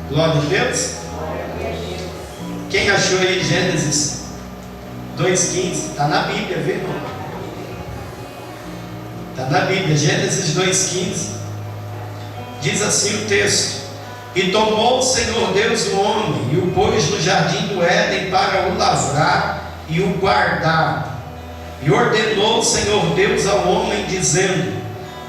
Glória a Deus. Quem achou aí Gênesis 2,15? Está na Bíblia, viu, irmão? Está na Bíblia, Gênesis 2,15. Diz assim o texto: E tomou o Senhor Deus o homem, e o pôs no jardim do Éden para o lavrar e o guardar. E ordenou o Senhor Deus ao homem, dizendo: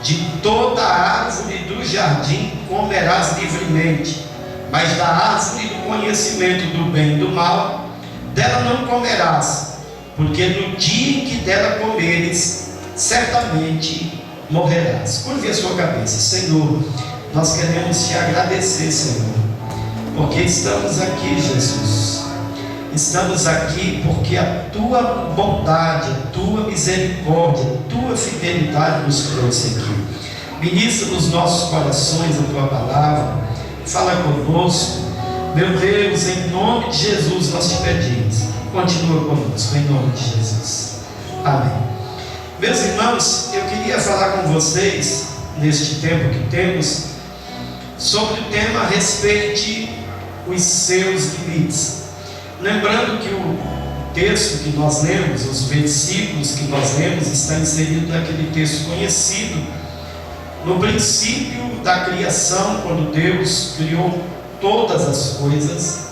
De toda a árvore do jardim comerás livremente, mas da árvore do conhecimento do bem e do mal, dela não comerás, porque no dia em que dela comeres, certamente morrerás. Curve a sua cabeça. Senhor, nós queremos te agradecer, Senhor, porque estamos aqui, Jesus. Estamos aqui porque a tua bondade, a tua misericórdia, a tua fidelidade nos trouxe aqui. Ministra nos nossos corações a tua palavra, fala conosco, meu Deus, em nome de Jesus nós te pedimos, continua conosco, em nome de Jesus, amém. Meus irmãos, eu queria falar com vocês, neste tempo que temos, sobre o tema respeite os seus limites. Lembrando que o texto que nós lemos, os versículos que nós lemos, está inserido naquele texto conhecido, no princípio da criação, quando Deus criou todas as coisas,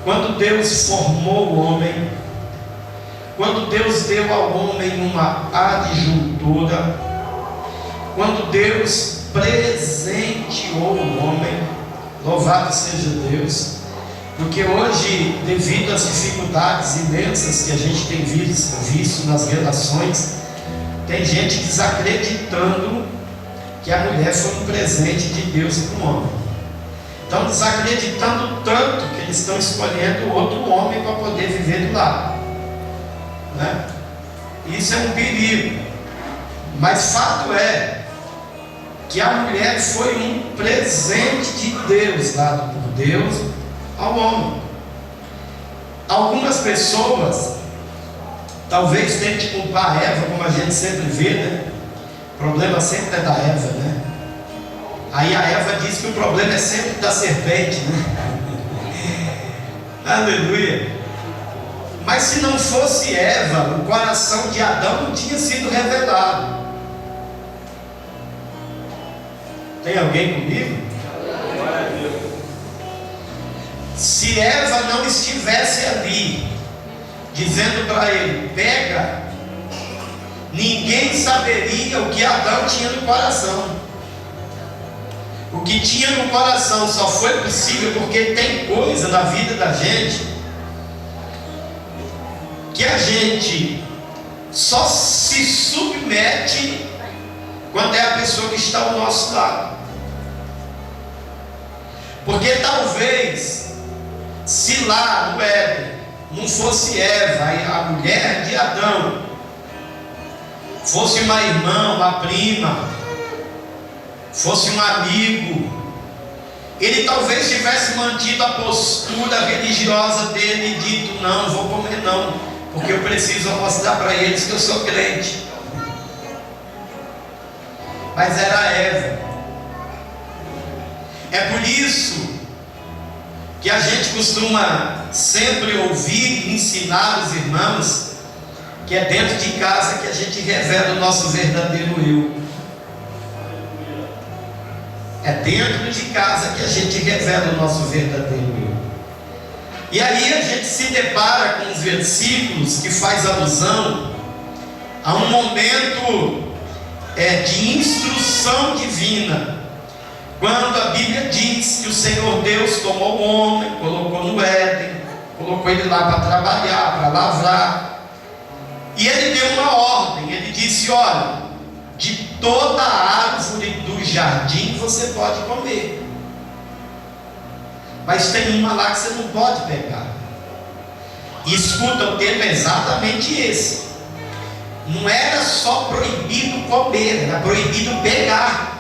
quando Deus formou o homem, quando Deus deu ao homem uma adjuntora, quando Deus presenteou o homem, louvado seja Deus, porque hoje, devido às dificuldades imensas que a gente tem visto nas relações, tem gente desacreditando que a mulher foi um presente de Deus para o homem. Estão desacreditando tanto que eles estão escolhendo outro homem para poder viver do lado, né? Isso é um perigo, mas fato é que a mulher foi um presente de Deus, dado por Deus ao homem. Algumas pessoas talvez tentem culpar a Eva, como a gente sempre vê, né? O problema sempre é da Eva, né? Aí a Eva diz que o problema é sempre da serpente, né? Aleluia. Mas se não fosse Eva, o coração de Adão não tinha sido revelado. Tem alguém comigo? Se Eva não estivesse ali, dizendo para ele, pega, ninguém saberia o que Adão tinha no coração. O que tinha no coração só foi possível porque tem coisa na vida da gente que a gente só se submete quando é a pessoa que está ao nosso lado. Porque talvez, se lá no Éden não fosse Eva, a mulher de Adão, fosse uma irmã, uma prima, fosse um amigo, ele talvez tivesse mantido a postura religiosa dele e dito, não vou comer não, porque eu preciso mostrar para eles que eu sou crente. Mas era Eva. É por isso que a gente costuma sempre ouvir e ensinar os irmãos que é dentro de casa que a gente revela o nosso verdadeiro eu. É dentro de casa que a gente revela o nosso verdadeiro eu. E aí a gente se depara com os versículos que faz alusão a um momento de instrução divina, quando a Bíblia diz que o Senhor Deus tomou o homem, colocou no Éden, colocou ele lá para trabalhar, para lavrar, e ele deu uma ordem. Ele disse, olha, de toda a árvore do jardim você pode comer, mas tem uma lá que você não pode pegar. E escuta, o termo é exatamente esse. Não era só proibido comer, era proibido pegar.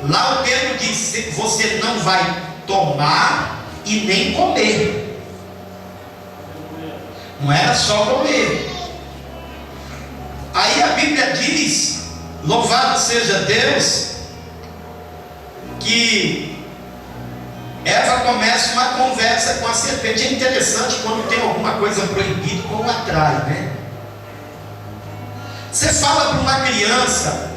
Lá o termo diz, você não vai tomar e nem comer. Não era só comer. Aí a Bíblia diz, louvado seja Deus, que Eva começa uma conversa com a serpente. É interessante quando tem alguma coisa proibida, como atrai, né? Você fala para uma criança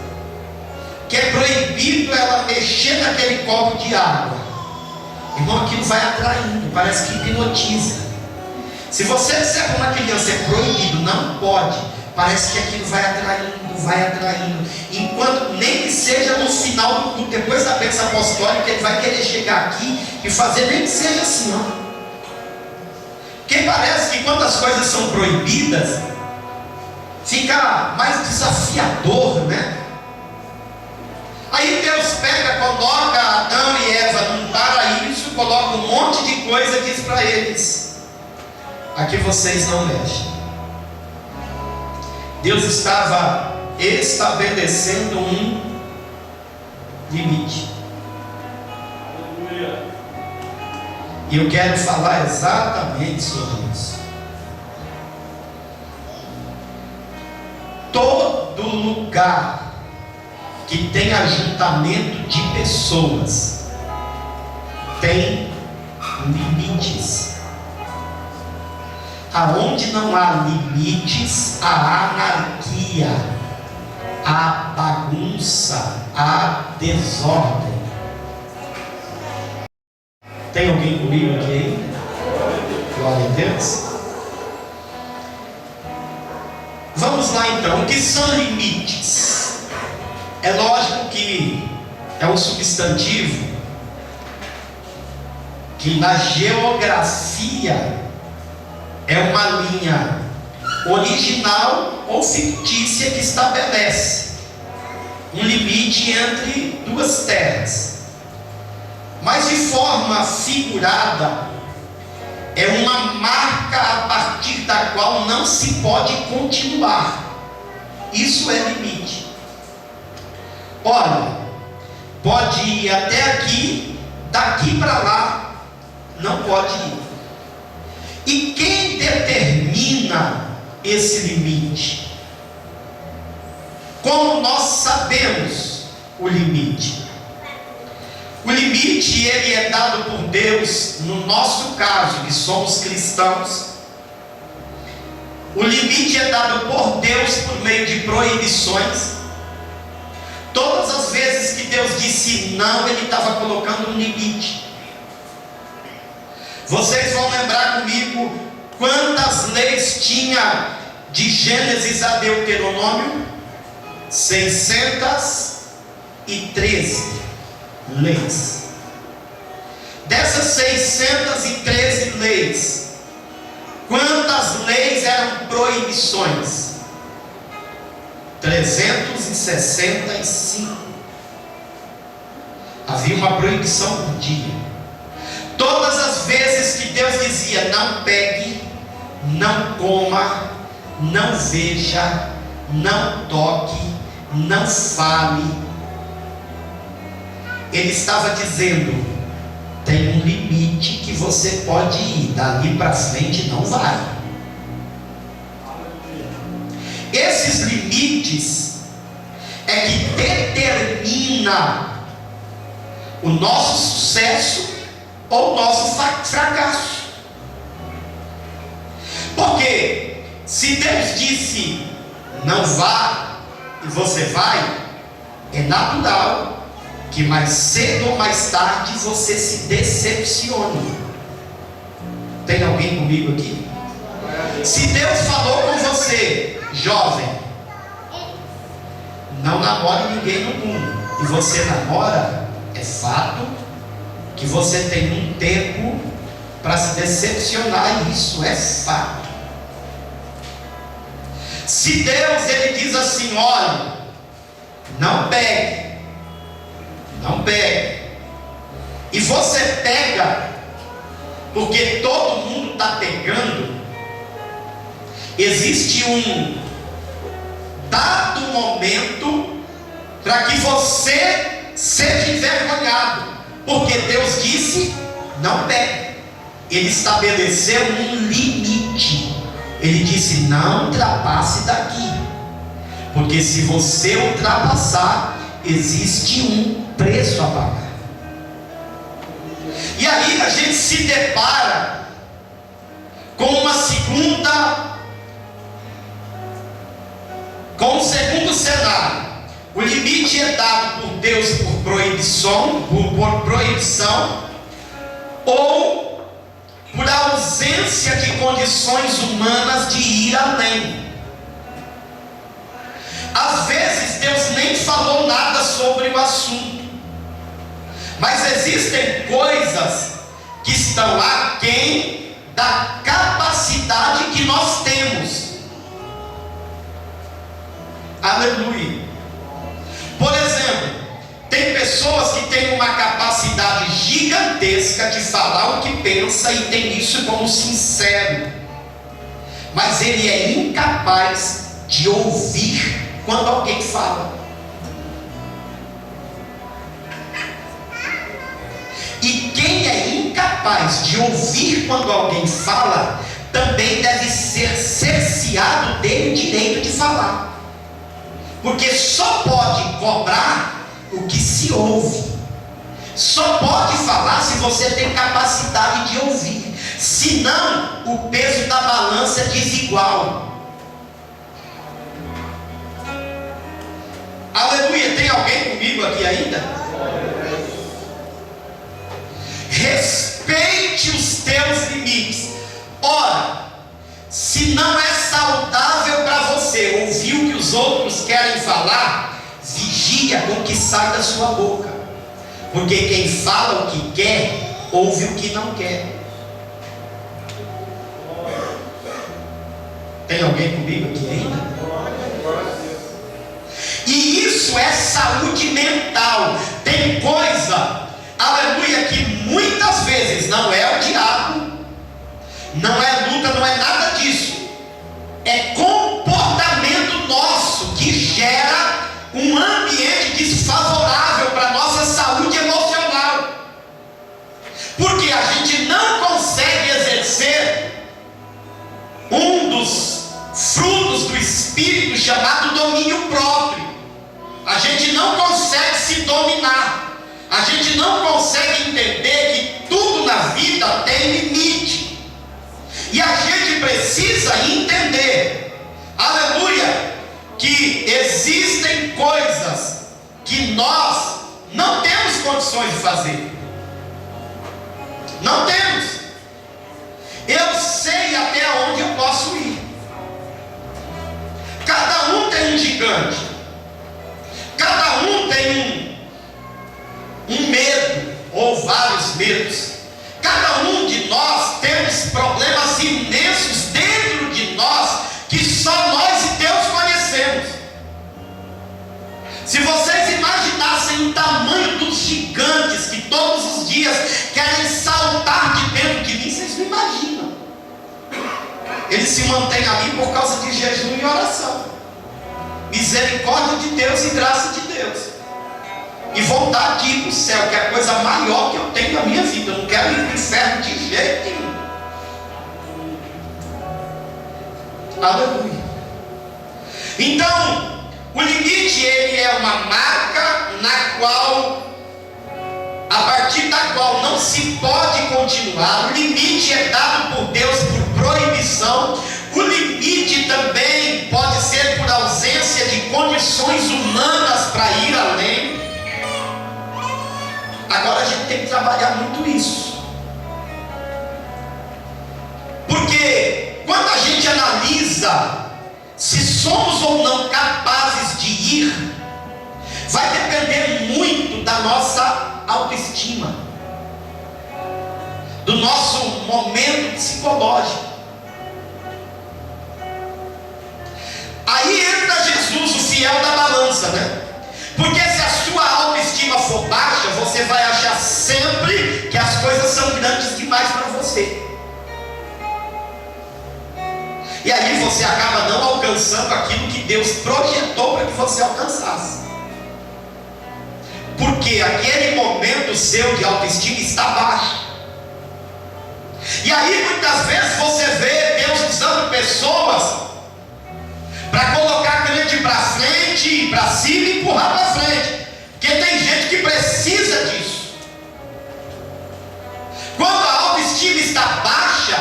que é proibido ela mexer naquele copo de água, irmão, aquilo vai atraindo, parece que hipnotiza. Se você disser para uma criança é proibido, não pode, parece que aquilo vai atraindo, enquanto nem que seja no final do culto, depois da bênção apostólica, ele vai querer chegar aqui e fazer nem que seja assim, ó. Porque parece que quando as coisas são proibidas, fica mais desafiador, né? Aí Deus pega, coloca Adão e Eva num paraíso, coloca um monte de coisa e diz para eles: aqui vocês não mexem. Deus estava estabelecendo um limite. E eu quero falar exatamente sobre isso. Todo lugar que tem ajuntamento de pessoas tem limites. Aonde não há limites, há anarquia, há bagunça, há desordem. Tem alguém comigo aqui? Glória a Deus. Vamos lá então, o que são limites? É lógico que é um substantivo que na geografia é uma linha original ou fictícia que estabelece um limite entre duas terras, mas de forma figurada é uma marca a partir da qual não se pode continuar. Isso é limite. Olha, pode ir até aqui, daqui para lá não pode ir. E quem determina esse limite? Como nós sabemos o limite? O limite ele é dado por Deus, no nosso caso, que somos cristãos. O limite é dado por Deus por meio de proibições. Todas as vezes que Deus disse não, Ele estava colocando um limite. Vocês vão lembrar comigo quantas leis tinha de Gênesis a Deuteronômio? 613 leis. Dessas 613 leis, quantas leis eram proibições? 365. Havia uma proibição por dia. Todas as vezes que Deus dizia não pegue, não coma, não veja, não toque, não fale, Ele estava dizendo: tem um limite que você pode ir, dali para frente não vai. Esses limites é que determina o nosso sucesso ou o nosso fracasso. Porque se Deus disse não vá e você vai, é natural que mais cedo ou mais tarde você se decepcione. Tem alguém comigo aqui? Se Deus falou com você, jovem, não namore ninguém no mundo, e você namora, é fato que você tem um tempo para se decepcionar, isso é fato. Se Deus ele diz assim: olha, não pegue, não pegue, e você pega, porque todo mundo está pegando, existe um dado momento para que você seja envergonhado, porque Deus disse não pegue. Ele estabeleceu um limite. Ele disse: não ultrapasse daqui, porque se você ultrapassar, existe um preço a pagar. E aí se depara com um segundo cenário. O limite é dado por Deus por proibição, ou por ausência de condições humanas de ir além. Às vezes Deus nem falou nada sobre o assunto, mas existem coisas que estão aquém da capacidade que nós temos. Aleluia. Por exemplo, tem pessoas que têm uma capacidade gigantesca de falar o que pensa e tem isso como sincero, mas ele é incapaz de ouvir quando alguém fala. E quem é incapaz de ouvir quando alguém fala, também deve ser cerceado dele o direito de falar, porque só pode cobrar o que se ouve. Só pode falar se você tem capacidade de ouvir, senão o peso da balança é desigual. Aleluia, tem alguém comigo aqui ainda? Respeite os teus limites. Ora, se não é saudável para você ouvir o que os outros querem falar, vigia com o que sai da sua boca, porque quem fala o que quer, ouve o que não quer. Tem alguém comigo aqui ainda? E isso é saúde mental. Tem coisa, aleluia, que muitas vezes não é o diabo, não é luta, não é nada disso. É comportamento nosso que gera um ambiente desfavorável para a nossa saúde emocional, porque a gente não consegue exercer um dos frutos do Espírito chamado domínio próprio. A gente não consegue se dominar, a gente não consegue entender que tudo na vida tem limite, e a gente precisa entender, aleluia, que existem coisas que nós não temos condições de fazer. Não temos. Eu sei até onde eu posso ir. Cada um tem um gigante, cada um tem um medo, ou vários medos. Cada um de nós temos problemas imensos dentro de nós, que só nós e Deus conhecemos. Se vocês imaginassem o tamanho dos gigantes que todos os dias querem saltar de dentro de mim, vocês não imaginam. Eles se mantêm ali por causa de jejum e oração, misericórdia de Deus e graça de Deus, e vontade de ir para o céu, que é a coisa maior que eu tenho na minha vida. Eu não quero ir para o inferno de jeito nenhum. Aleluia. Então, o limite, ele é uma marca a partir da qual não se pode continuar. O limite é dado por Deus por proibição. O limite também pode ser por ausência de condições humanas para ir além. Agora a gente tem que trabalhar muito isso, porque quando a gente analisa se somos ou não capazes de ir, vai depender muito da nossa autoestima, do nosso momento psicológico. Aí entra Jesus, o fiel da balança, né? Porque se a sua autoestima for baixa, você vai achar sempre que as coisas são grandes demais para você. E aí você acaba não alcançando aquilo que Deus projetou para que você alcançasse. Porque aquele momento seu de autoestima está baixo. E aí muitas vezes você vê Deus usando pessoas para colocar a crente para frente, para cima e empurrar para frente. Porque tem gente que precisa disso. Quando a autoestima baixa,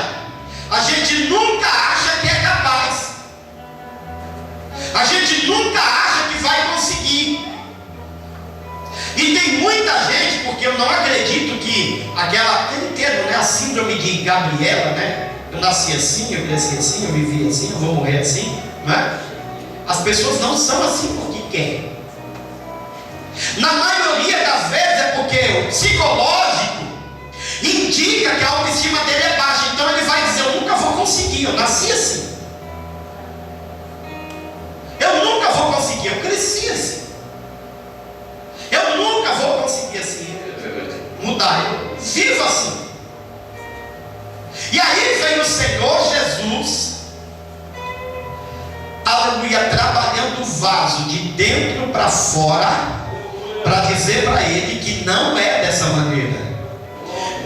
a gente nunca acha que é capaz. A gente nunca acha que vai conseguir. E tem muita gente, porque eu não acredito que aquele termo, né, a síndrome de Gabriela, né? Eu nasci assim, eu cresci assim, eu vivi assim, eu vou morrer assim, né? As pessoas não são assim porque querem. Na maioria das vezes é porque o psicológico indica que a autoestima dele é baixa. Então ele vai dizer: eu nunca vou conseguir, eu nasci assim. Eu nunca vou conseguir, eu cresci assim. Eu nunca vou conseguir assim mudar, eu vivo assim. E aí vem o Senhor Jesus, aleluia, trabalhando o vaso de dentro para fora, para dizer para ele que não é dessa maneira,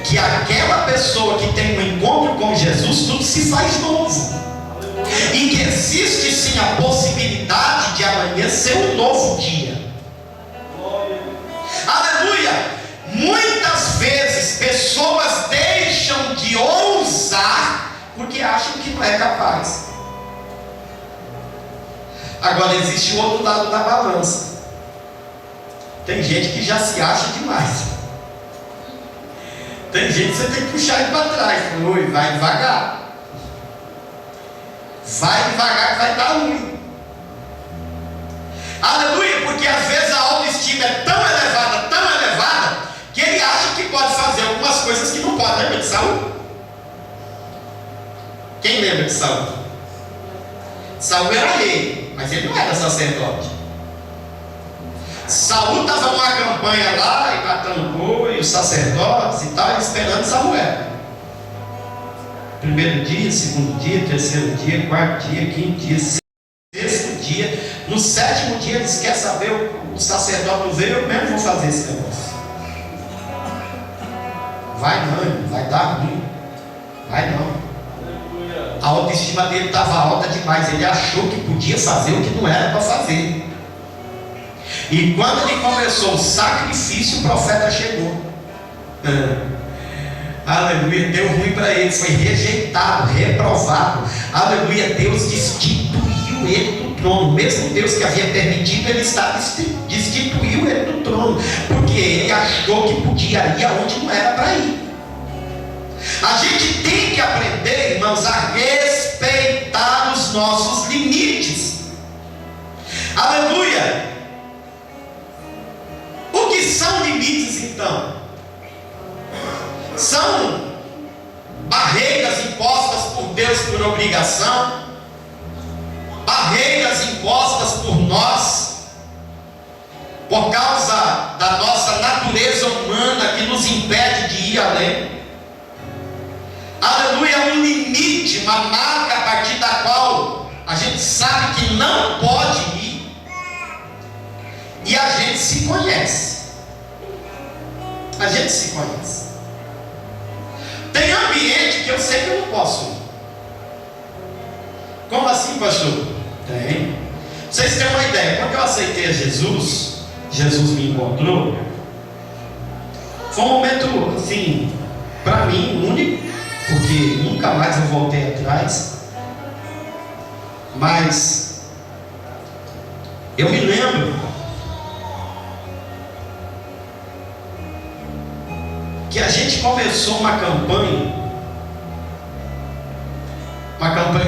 que aquela pessoa que tem um encontro com Jesus, tudo se faz novo, e que existe sim a possibilidade de amanhã ser um novo dia. Aleluia. Muitas vezes pessoas deixam de ousar porque acham que não é capaz. Agora existe o outro lado da balança. Tem gente que já se acha demais. Tem gente que você tem que puxar ele para trás. Oi, vai devagar. Vai devagar que vai dar ruim. Aleluia, porque às vezes a autoestima é tão elevada, que ele acha que pode fazer algumas coisas que não pode. Lembra de Saul? Quem lembra de Saul? Saul era rei, mas ele não era sacerdote. Saul estava numa campanha lá, e matando boi, os sacerdotes e tal, esperando Samuel. Primeiro dia, segundo dia, terceiro dia, quarto dia, quinto dia, sexto dia. No sétimo dia eles querem saber, o sacerdote não veio, eu mesmo vou fazer esse negócio. Vai não, vai dar ruim. Vai não. A autoestima dele estava alta demais. Ele achou que podia fazer o que não era para fazer. E quando ele começou o sacrifício, o profeta chegou. Aleluia, deu ruim para ele, foi rejeitado, reprovado. Aleluia, Deus destituiu ele do trono. Mesmo Deus que havia permitido, ele destituiu ele do trono, porque ele achou que podia ir aonde não era para ir. A gente tem que aprender, irmãos, a respeitar os nossos limites. Aleluia. O que são limites então? São barreiras impostas por Deus por obrigação, barreiras impostas por nós, por causa da nossa natureza humana que nos impede de ir além. Aleluia, um limite, uma marca a partir da qual a gente sabe que não pode ir, e a gente se conhece. A gente se conhece. Tem ambiente que eu sei que eu não posso ir. Como assim, pastor? Tem. Vocês têm uma ideia, quando eu aceitei a Jesus, Jesus me encontrou, foi um momento assim, para mim, único, porque nunca mais eu voltei atrás. Mas eu me lembro que a gente começou uma campanha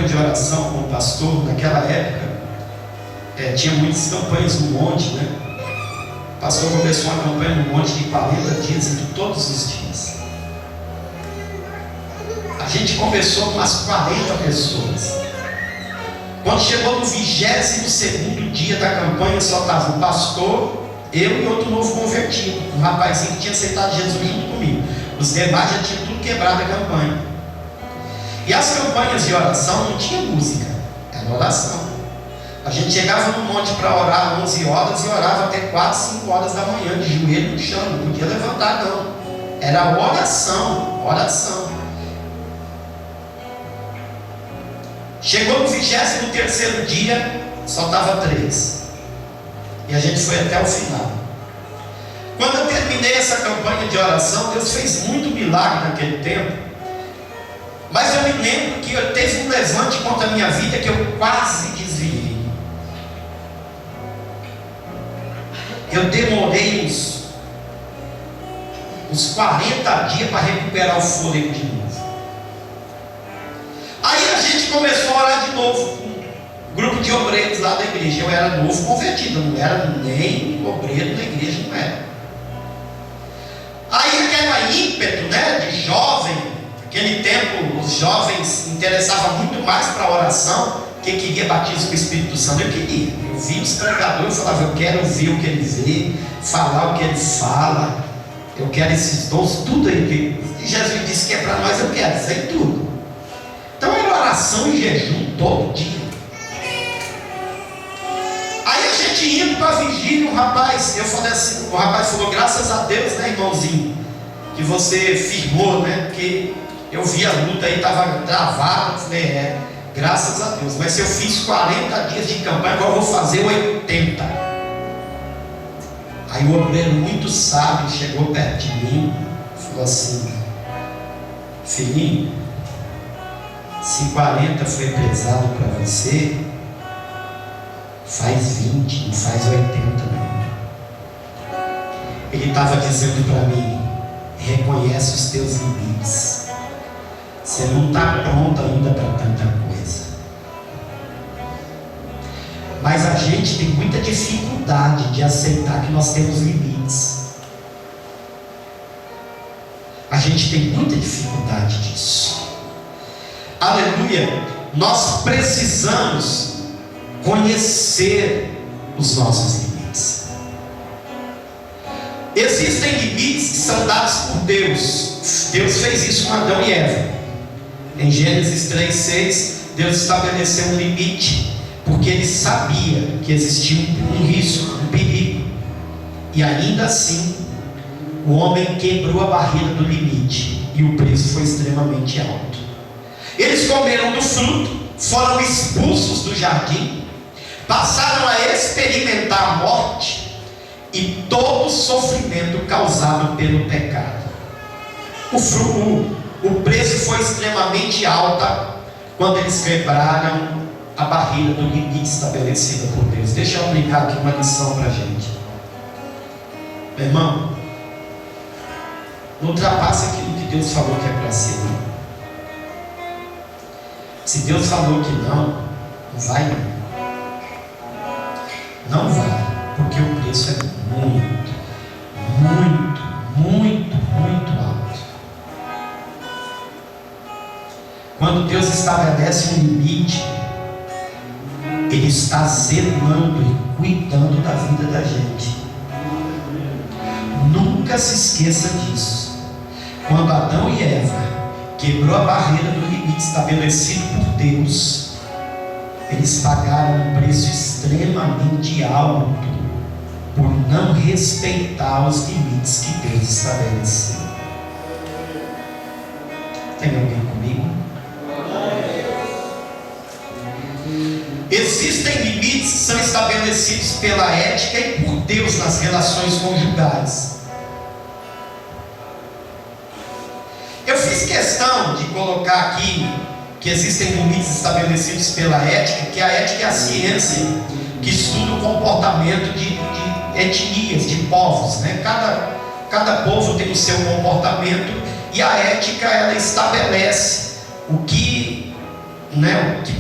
de oração com o pastor. Naquela época tinha muitas campanhas no monte, né? O pastor começou uma campanha no monte de 40 dias, entre todos os dias. A gente começou com umas 40 pessoas. Quando chegou no 22º dia da campanha, só estava o pastor, eu e outro novo convertido, um rapazinho que tinha aceitado Jesus junto comigo. Os demais já tinham tudo quebrado a campanha. E as campanhas de oração não tinha música, era oração. A gente chegava no monte para orar 11 horas e orava até 4, 5 horas da manhã, de joelho no chão, não podia levantar não. Era oração, oração. Chegou no 23º dia, só estava 3. E a gente foi até o final. Quando eu terminei essa campanha de oração, Deus fez muito milagre naquele tempo. Mas eu me lembro que eu teve um levante contra a minha vida que eu quase desviei. Eu demorei uns 40 dias para recuperar o fôlego de novo. Aí a gente começou a orar de novo com um grupo de obreiros lá da igreja. Eu era novo convertido, não era nem obreiro na igreja, não era. Aí aquela ímpeto, né, de jovem, naquele tempo os jovens interessavam muito mais para a oração, que queria batismo com o Espírito Santo. Eu queria, eu via os pregadores, eu falava, eu quero ouvir o que ele vê, falar o que ele fala, eu quero esses dons, tudo aí que Jesus disse que é para nós, eu quero, isso aí tudo. Então era oração e jejum todo dia. Aí a gente indo para a vigília, o rapaz falou, graças a Deus, né, irmãozinho, que você firmou, né, porque eu vi a luta aí, estava travada, falei, graças a Deus, mas se eu fiz 40 dias de campanha, agora eu vou fazer 80. Aí o obreiro muito sábio chegou perto de mim e falou assim, filhinho, se 40 foi pesado para você, faz 20, não faz 80 não. Ele estava dizendo para mim, reconhece os teus limites, você não está pronto ainda para tanta coisa. Mas a gente tem muita dificuldade de aceitar que nós temos limites. A gente tem muita dificuldade disso. Aleluia. Nós precisamos conhecer os nossos limites. Existem limites que são dados por Deus. Deus fez isso com Adão e Eva. Em Gênesis 3:6, Deus estabeleceu um limite, porque Ele sabia que existia um risco, um perigo. E ainda assim, o homem quebrou a barreira do limite, e o preço foi extremamente alto. Eles comeram do fruto, foram expulsos do jardim, passaram a experimentar a morte e todo o sofrimento causado pelo pecado. O preço foi extremamente alto quando eles quebraram a barreira do limite estabelecida por Deus. Deixa eu aplicar aqui uma lição para a gente. Meu irmão, não ultrapasse aquilo que Deus falou que é para ser. Se Deus falou que não vai não. Não vai, porque o preço é muito, muito, muito, muito alto. Quando Deus estabelece um limite, Ele está zelando e cuidando da vida da gente. Nunca se esqueça disso. Quando Adão e Eva quebrou a barreira do limite estabelecido por Deus, eles pagaram um preço extremamente alto por não respeitar os limites que Deus estabeleceu. Tem alguém comigo? Existem limites que são estabelecidos pela ética e por Deus nas relações conjugais. Eu fiz questão de colocar aqui que existem limites estabelecidos pela ética, que a ética é a ciência que estuda o comportamento de etnias, de povos, né? Cada povo tem o seu comportamento, e a ética ela estabelece o que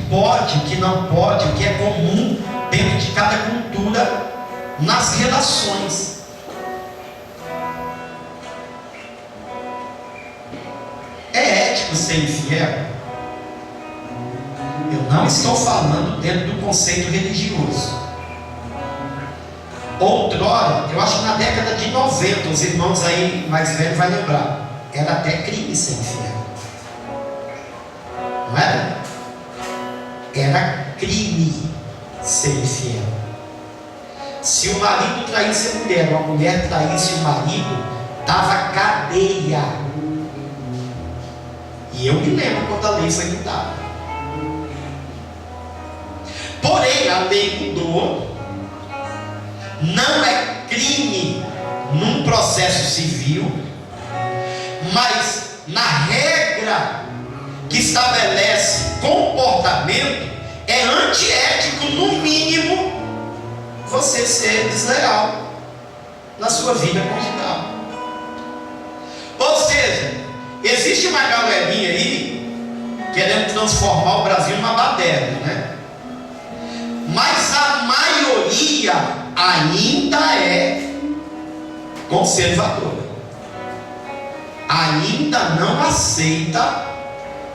pode, o que não pode, o que é comum dentro de cada cultura nas relações. É ético ser infiel? Eu não estou falando dentro do conceito religioso. Outrora, eu acho que na década de 90, os irmãos aí mais velhos vão lembrar, era até crime ser infiel. Não era? Era crime ser infiel. Se o marido traísse a mulher, ou a mulher traísse o marido, dava cadeia. E eu me lembro quando a lei foi mudada. Porém, a lei mudou. Não é crime num processo civil, mas na regra que estabelece comportamento, é antiético, no mínimo, você ser desleal na sua vida conjugal. Ou seja, existe uma galerinha aí querendo transformar o Brasil numa baderna, né? Mas a maioria ainda é conservadora, ainda não aceita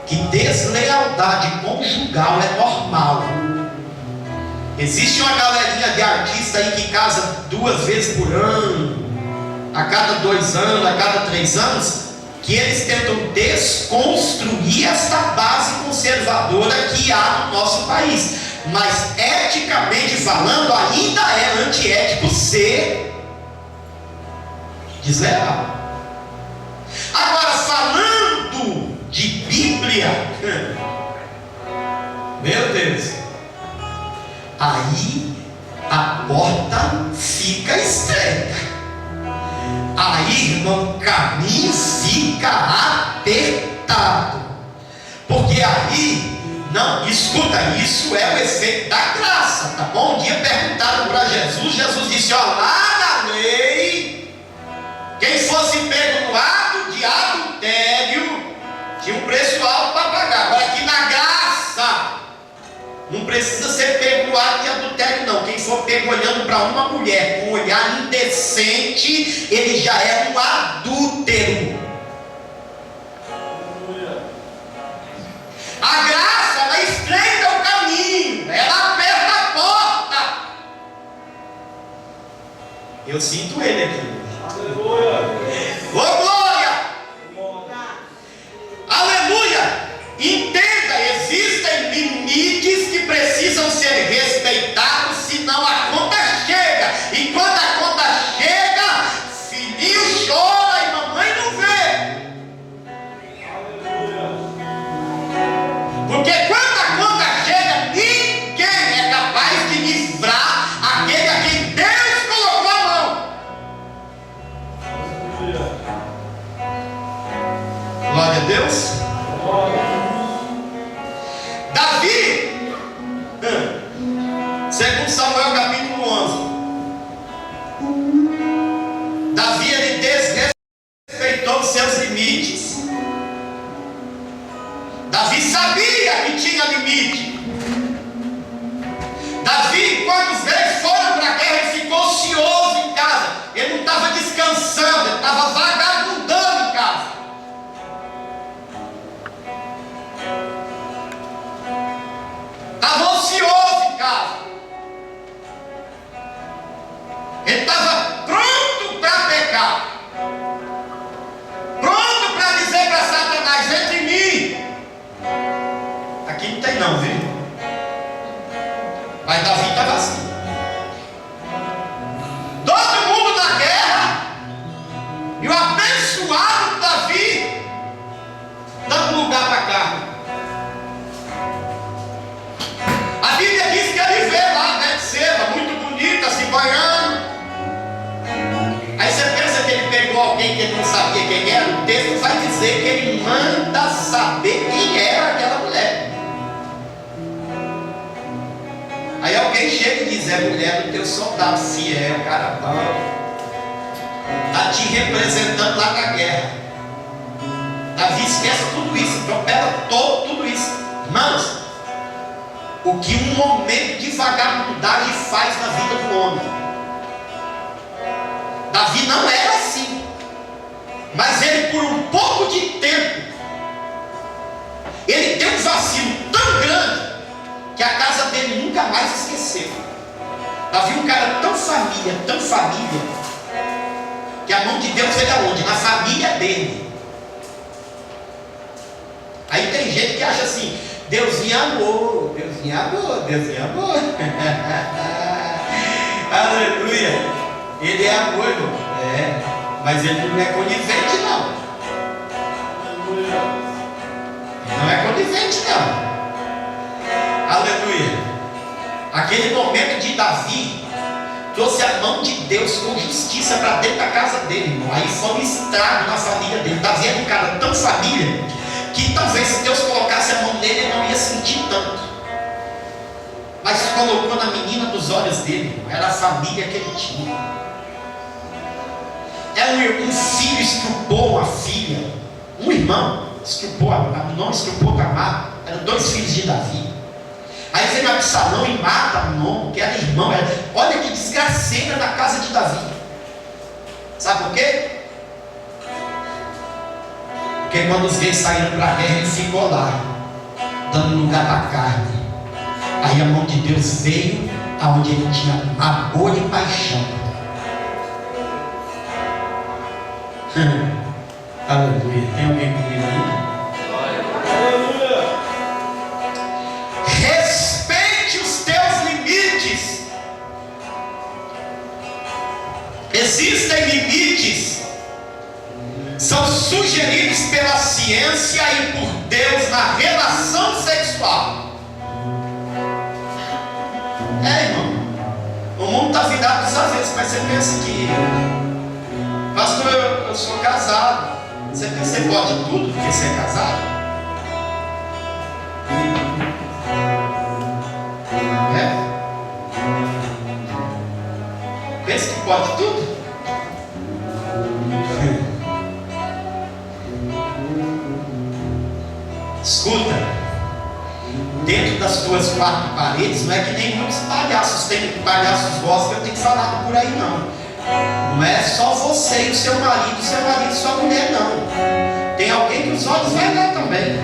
que deslealdade conjugal é normal. Existe uma galerinha de artistas aí que casa 2 vezes por ano, a cada 2 anos, a cada 3 anos, que eles tentam desconstruir esta base conservadora que há no nosso país. Mas eticamente falando, ainda é antiético ser desleal. Agora, falando de Bíblia, meu Deus, aí a porta fica estreita, aí, irmão, o caminho fica apertado, porque aí, não, escuta, isso é o efeito da graça, tá bom? Um dia perguntaram para Jesus, Jesus disse, ó, lá na lei, quem fosse pego no ato de adultério, tinha um preço alto para pagar. Agora aqui na graça, não precisa ser pego no ato de adultério não. Quem for pego olhando para uma mulher com um olhar indecente, ele já é um adúltero. A graça, ela estreita o caminho, ela aperta a porta. Eu sinto ele aqui. Aleluia! Ô glória! Aleluia! Entenda, existem limites que precisam ser respeitados, senão a conta chega. E quando a conta chega, filhinho chora e mamãe não vê. Porque quando a conta chega, ninguém é capaz de livrar aquele a quem Deus colocou a mão. Glória a Deus. Davi, segundo Samuel capítulo 11, Davi, ele desrespeitou os seus limites. Davi sabia que tinha limite. Davi, quando os reis foram para a guerra, ele ficou ocioso em casa. Ele não estava descansando, ele estava vagabundando em casa. Estava ocioso em casa. Ele estava pronto para pecar, pronto para dizer para Satanás, entre mim. Aqui não tem não, viu? Mas Davi estava assim. Todo mundo na guerra, e o abençoado Davi dando lugar para cá. A Bíblia diz que ele vê lá Betseba, muito bonita, se banhando. Aí você pensa que ele pegou alguém que ele não sabia quem era. O texto vai dizer que ele manda saber quem era aquela mulher. Aí alguém chega e diz, é mulher do teu soldado fiel, cara bom, está te representando lá na guerra. Davi esquece tudo isso, atropela tudo isso. Irmãos, o que um momento de vagabundagem faz na vida do homem. Davi não era assim, mas ele, por um pouco de tempo, ele deu um vacilo tão grande que a casa dele nunca mais esqueceu. Davi, um cara tão família, que a mão de Deus veio aonde? Na família dele. Aí tem gente que acha assim, Deusinho amor, Deusinho amor, Deusinho amor. Aleluia. Ele é amor, irmão. É, mas ele não é conivente, não. Ele não é conivente, não. Aleluia. Aquele momento de Davi trouxe a mão de Deus com justiça para dentro da casa dele, irmão. Aí foi um estrago na família dele. Davi era um cara tão família que talvez se Deus colocasse a mão nele, ele não ia sentir tanto. Mas colocou na menina dos olhos dele, era a família que ele tinha. Um filho estrupou uma filha, um irmão estrupou, não estrupou Tamar, eram 2 filhos de Davi. Aí vem Absalão e mata Amnon, que era irmão. Olha que desgraceira na casa de Davi. Sabe por quê? Porque quando os reis saíram para a guerra, ele ficou lá, dando lugar para a carne. Aí a mão de Deus veio aonde ele tinha amor e paixão. Aleluia. Tem alguém comigo aí? Respeite os teus limites. Existem limites, são sugeridos pela ciência e por Deus na relação sexual. Irmão, o mundo está virado dos avessos, mas você pensa que, pastor, eu sou casado. Você pensa que você pode tudo porque você é casado? Pensa que pode tudo? Escuta, dentro das tuas 4 paredes, não é que nem muitos palhaços, tem palhaços gospel, eu tenho que falar por aí não. Não é só você e o seu marido e sua mulher, não. Tem alguém que os olhos vai ver também.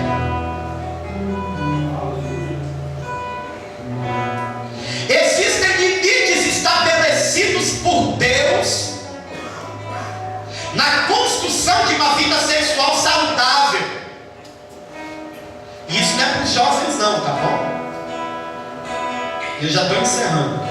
Existem limites estabelecidos por Deus na construção de uma vida sexual saudável. E isso não é para os jovens não, tá bom? Eu já estou encerrando.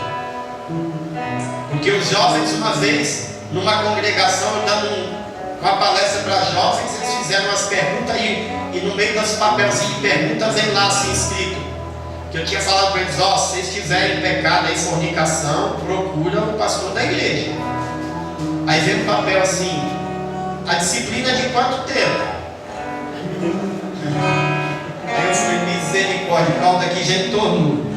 Porque os jovens, uma vez, numa congregação, dando uma palestra para jovens, eles fizeram umas perguntas e no meio dos papelzinhos de perguntas vem lá assim escrito, que eu tinha falado para eles, se vocês tiverem pecado em fornicação, procura o pastor da igreja. Aí vem um papel assim, a disciplina de quanto tempo? Aí eu fui, misericórdia, qual daqui já entornou.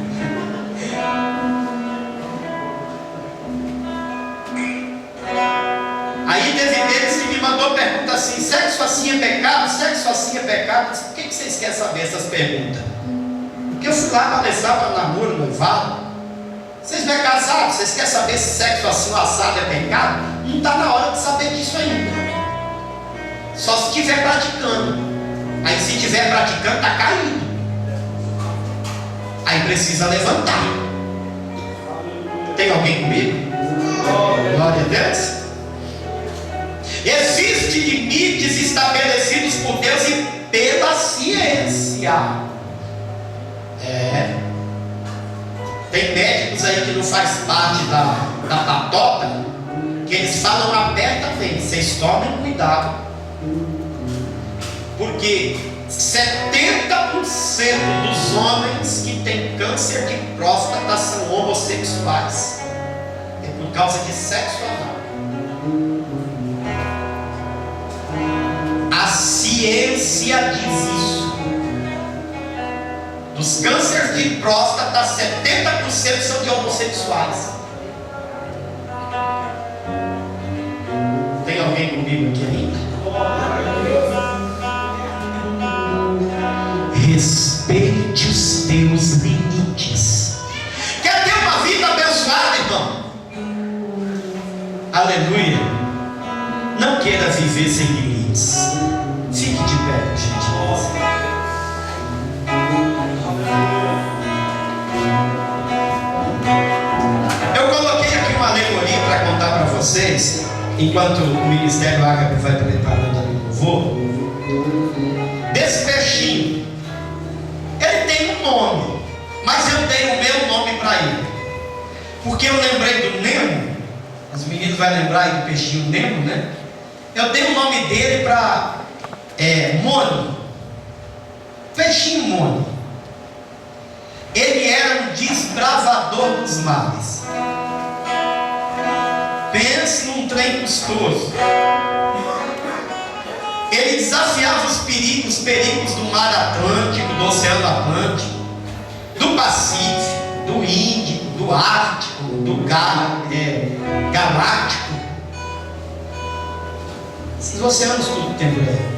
Aí teve deles que me mandou pergunta assim, sexo assim é pecado? Sexo assim é pecado? Por que vocês querem saber essas perguntas? Porque eu fui lá palestrar para namoro, noivado. Vocês não é casado? Vocês querem saber se sexo assim ou assado é pecado? Não está na hora de saber disso ainda. Só se estiver praticando. Aí se estiver praticando, está caindo. Aí precisa levantar. Tem alguém comigo? Glória a Deus. Existem limites estabelecidos por Deus e pela ciência. Tem médicos aí que não faz parte da patota, que eles falam abertamente, vocês tomem cuidado, porque 70% dos homens que têm câncer de próstata são homossexuais. É por causa de sexo anal. A ciência diz isso. Dos cânceres de próstata, 70% são de homossexuais. Tem alguém comigo aqui ainda? Respeite os teus limites. Quer ter uma vida abençoada, irmão? Aleluia. Não queira viver sem limites. Fique de pé, por gentileza. Eu coloquei aqui uma alegoria para contar para vocês, enquanto o Ministério Ágape vai preparando ali o louvor. Desse peixinho, ele tem um nome, mas eu dei o meu nome para ele, porque eu lembrei do Nemo. Os meninos vão lembrar aí do peixinho Nemo, né? Eu dei o nome dele para Mônio. Peixinho Mônio. Ele era um desbravador dos mares. Pense num trem custoso. Ele desafiava os perigos do mar Atlântico, do Oceano Atlântico, do Pacífico, do Índico, do Ártico, do Galáctico. Esses oceanos tudo tem por aí.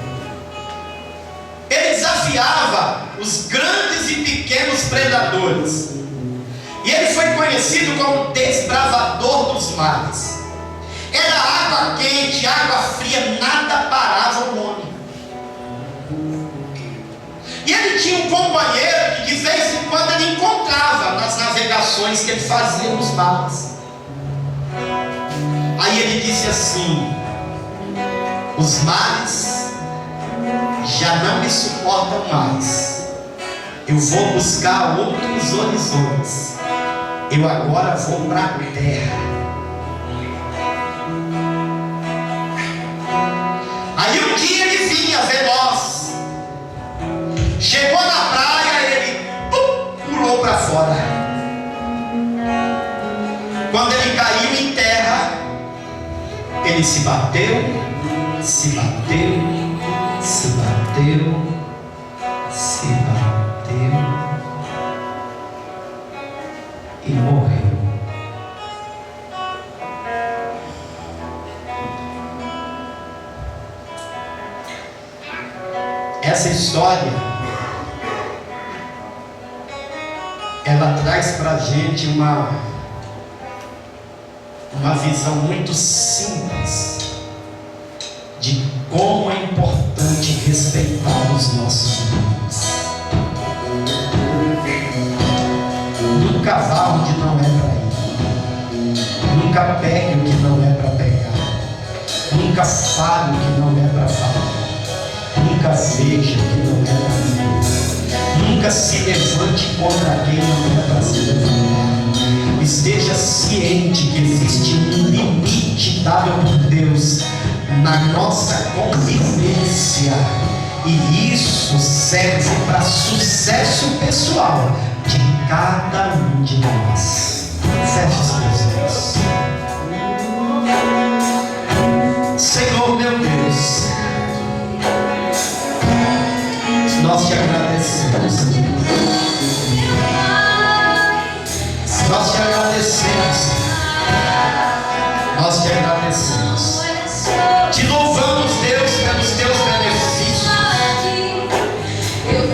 Ele desafiava os grandes e pequenos predadores. E ele foi conhecido como desbravador dos mares. Era água quente, água fria, nada parava o homem. E ele tinha um companheiro que de vez em quando ele encontrava nas navegações que ele fazia nos mares. Aí ele disse assim: os mares já não me suportam mais. Eu vou buscar outros horizontes. Eu agora vou para a terra. Aí um dia ele vinha veloz. Chegou na praia, ele pulou para fora. Quando ele caiu em terra, ele se bateu, se bateu, se bateu, se bateu e morreu. Essa história, ela traz para a gente uma visão muito simples de como é importante respeitar os nossos limites. Nunca vá onde não é para ir. Nunca pegue o que não é para pegar. Nunca fale o que não é para falar. Nunca veja o que não é para ver. Nunca se levante contra quem não é para se levantar. Esteja ciente que existe um limite dado por Deus na nossa convivência, e isso serve para sucesso pessoal de cada um de nós. Feche os meus olhos. Senhor meu Deus, nós te agradecemos. Nós te agradecemos. Nós te agradecemos. Te louvamos, Deus, pelos teus benefícios.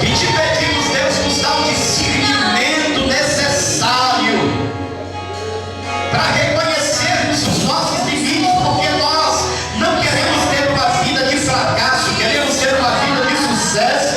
E te pedimos, Deus, nos dá o discernimento necessário para reconhecermos os nossos limites, porque nós não queremos ter uma vida de fracasso, queremos ter uma vida de sucesso.